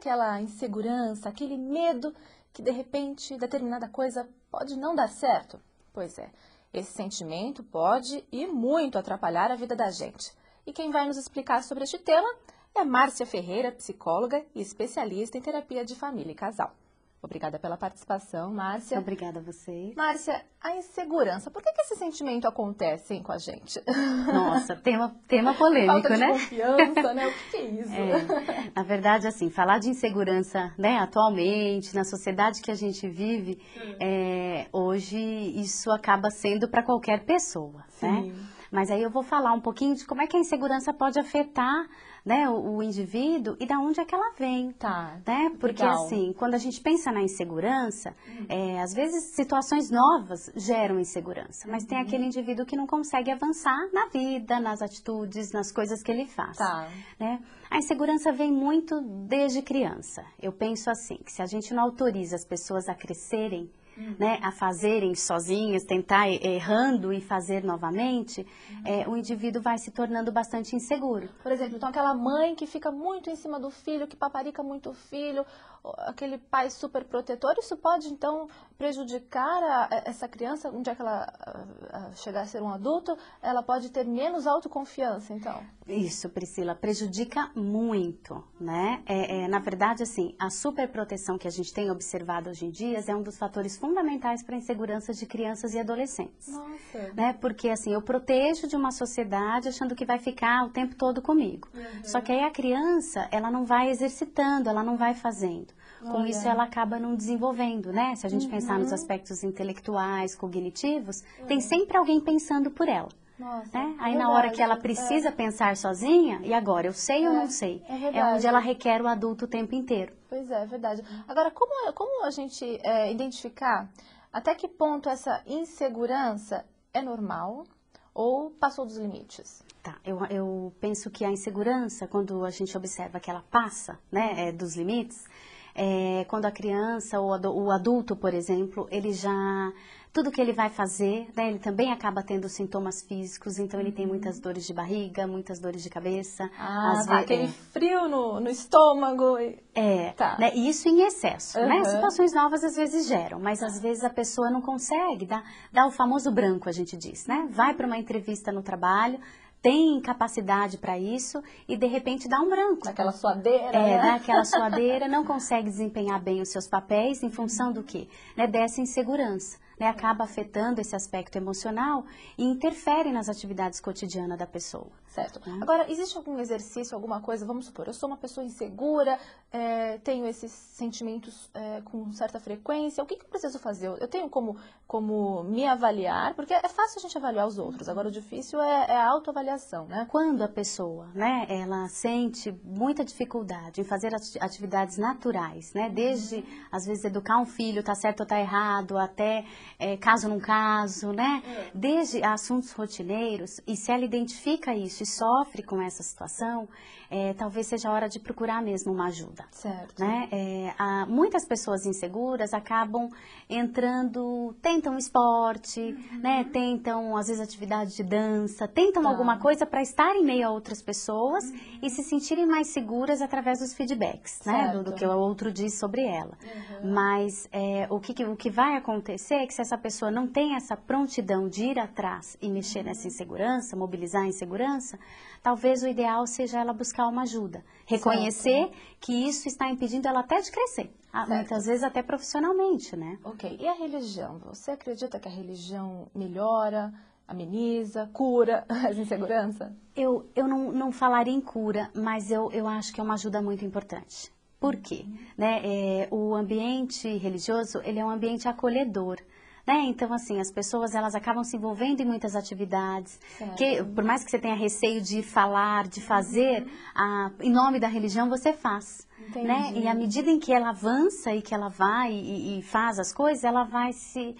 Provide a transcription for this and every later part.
aquela insegurança, aquele medo que de repente determinada coisa pode não dar certo? Pois é, esse sentimento pode e muito atrapalhar a vida da gente. E quem vai nos explicar sobre este tema é Márcia Ferreira, psicóloga e especialista em terapia de família e casal. Obrigada pela participação, Márcia. Obrigada a você. Márcia, a insegurança, por que esse sentimento acontece, hein, com a gente? Nossa, tema polêmico, Falta de né? confiança, né? O que é isso? Na verdade, assim, falar de insegurança, né, atualmente, na sociedade que a gente vive, hoje isso acaba sendo para qualquer pessoa, né? Mas aí eu vou falar um pouquinho de como é que a insegurança pode afetar, né, o indivíduo e da onde é que ela vem, né? Porque legal. assim, quando a gente pensa na insegurança, às vezes situações novas geram insegurança, mas tem aquele indivíduo que não consegue avançar na vida, nas atitudes, nas coisas que ele faz, né? A insegurança vem muito desde criança. Eu penso assim, que se a gente não autoriza as pessoas a crescerem, né, a fazerem sozinhas, tentar errando e fazer novamente, o indivíduo vai se tornando bastante inseguro. Por exemplo, então aquela mãe que fica muito em cima do filho, que paparica muito o filho, aquele pai super protetor, isso pode então prejudicar essa criança, um dia que ela chegar a ser um adulto, ela pode ter menos autoconfiança, então? Isso, Priscila, prejudica muito, né? Na verdade, assim, a superproteção que a gente tem observado hoje em dia é um dos fatores fundamentais para a insegurança de crianças e adolescentes. Nossa! Né? Porque, assim, eu protejo de uma sociedade achando que vai ficar o tempo todo comigo. Só que aí a criança, ela não vai exercitando, ela não vai fazendo. Com isso, ela acaba não desenvolvendo, né? Se a gente pensar nos aspectos intelectuais, cognitivos, tem sempre alguém pensando por ela. Nossa, né? Aí na hora que ela precisa pensar sozinha, e agora, eu sei ou não sei? É onde ela requer o adulto o tempo inteiro. Pois é verdade. Agora, como a gente identificar até que ponto essa insegurança é normal ou passou dos limites? Tá, eu penso que a insegurança, quando a gente observa que ela passa, né, dos limites, quando a criança ou o adulto, por exemplo, ele já... Tudo que ele vai fazer, né, ele também acaba tendo sintomas físicos, então ele tem muitas dores de barriga, muitas dores de cabeça. Aquele frio no estômago. Né, e isso em excesso, né? Situações novas às vezes geram, mas às vezes a pessoa não consegue, dá o famoso branco, a gente diz, né? Vai para uma entrevista no trabalho, tem capacidade para isso e de repente dá um branco. Daquela suadeira, né? Dá aquela suadeira, não consegue desempenhar bem os seus papéis em função do quê? Né, dessa insegurança. Né, acaba afetando esse aspecto emocional e interfere nas atividades cotidianas da pessoa. Certo. Agora, existe algum exercício, alguma coisa, vamos supor, eu sou uma pessoa insegura, tenho esses sentimentos com certa frequência, o que eu preciso fazer? Eu tenho como me avaliar, porque é fácil a gente avaliar os outros, agora o difícil é a autoavaliação, né? Quando a pessoa, né, ela sente muita dificuldade em fazer atividades naturais, né, desde, às vezes, educar um filho, tá certo ou tá errado, até caso num caso, né, desde assuntos rotineiros, e se ela identifica isso e sofre com essa situação, talvez seja a hora de procurar mesmo uma ajuda. Certo. Né? Muitas pessoas inseguras acabam tentam esporte, né? Tentam, às vezes, atividade de dança, tentam alguma coisa para estar em meio a outras pessoas e se sentirem mais seguras através dos feedbacks, né? Do que o outro diz sobre ela. Mas o que vai acontecer é que se essa pessoa não tem essa prontidão de ir atrás e mexer nessa insegurança, mobilizar a insegurança, talvez o ideal seja ela buscar uma ajuda. Reconhecer que isso está impedindo ela até de crescer. Muitas vezes até profissionalmente, né? Ok. E a religião? Você acredita que a religião melhora, ameniza, cura as inseguranças? Eu não falaria em cura, mas eu acho que é uma ajuda muito importante. Por quê? Né? O ambiente religioso, ele é um ambiente acolhedor. Né? Então, assim, as pessoas, elas acabam se envolvendo em muitas atividades, que por mais que você tenha receio de falar, de fazer, em nome da religião, você faz. Né? E à medida em que ela avança e que ela vai e faz as coisas, ela vai se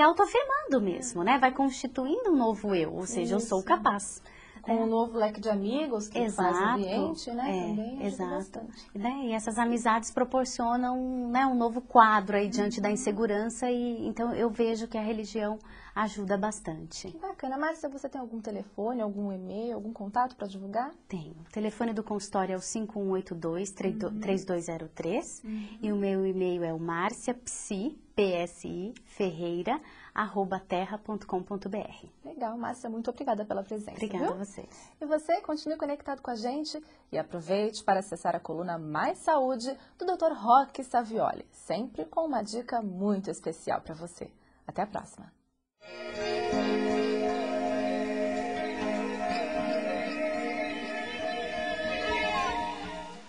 autoafirmando mesmo, né? Vai constituindo um novo eu, ou seja, eu sou capaz. Com o novo leque de amigos que faz o ambiente, né? Também ajuda bastante. E essas amizades proporcionam, né, um novo quadro aí diante da insegurança e então eu vejo que a religião ajuda bastante. Que bacana. Márcia, você tem algum telefone, algum e-mail, algum contato para divulgar? Tenho. O telefone do consultório é o 5182-3203 e o meu e-mail é o marciapsi.ferreira@terra.com.br. Legal, Márcia, muito obrigada pela presença. Obrigada a vocês. E você, continue conectado com a gente e aproveite para acessar a coluna Mais Saúde do Dr. Roque Savioli, sempre com uma dica muito especial para você. Até a próxima!